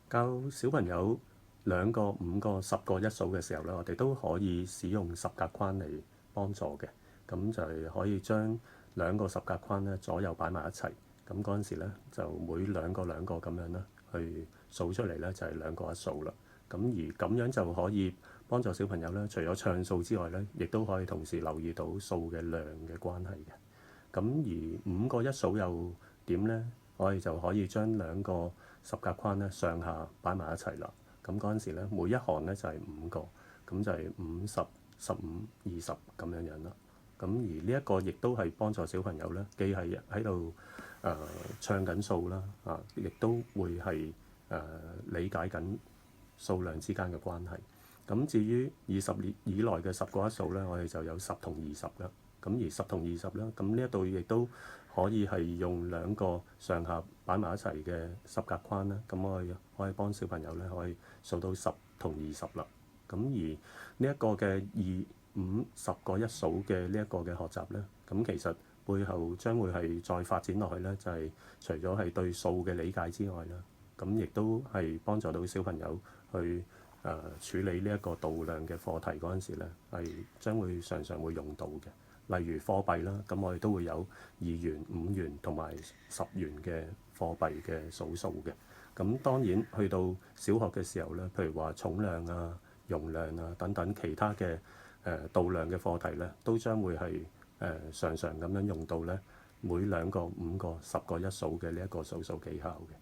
教小朋友2個、5個、10個一數嘅時候咧，我哋都可以使用十格框嚟幫助嘅。咁就係可以將2個十格框咧左右擺埋一齊。咁嗰陣時咧，就每2個2個咁樣啦，去數出嚟咧就係2個一數啦。咁而咁樣就可以幫助小朋友咧，除咗唱數之外咧，亦都可以同時留意到數嘅量嘅關係嘅。咁而5個一數又點呢？我哋就可以將2個十格框咧上下擺埋一齊啦。咁嗰陣時咧，每一行咧就係5個，咁就係50、15、20咁樣樣啦。咁而呢一個亦都係幫助小朋友咧，既係喺度唱緊數啦，亦都會係理解緊數量之間嘅關係。咁至於20年以內嘅10個一數咧，我哋就有10同20啦。咁而10同20啦，咁呢一度亦都可以係用2個上下擺埋一齊嘅十格框啦。咁我哋可以幫小朋友咧可以數到10同20啦。咁而呢一個嘅2、5、10個一數嘅呢一個嘅學習咧，咁其實背後將會係再發展落去咧，就係除咗係對數嘅理解之外啦，咁亦都係幫助到小朋友去處理呢一個度量嘅課題嗰陣時咧，係將會常常會用到嘅。例如貨幣啦，咁我哋都會有2元、5元同埋10元嘅貨幣嘅數數嘅。咁當然去到小學嘅時候咧，譬如話重量啊、容量啊等等其他嘅度量嘅課題咧，都將會係常常咁樣用到咧每2個、5個、10個一數嘅呢一個數數技巧嘅。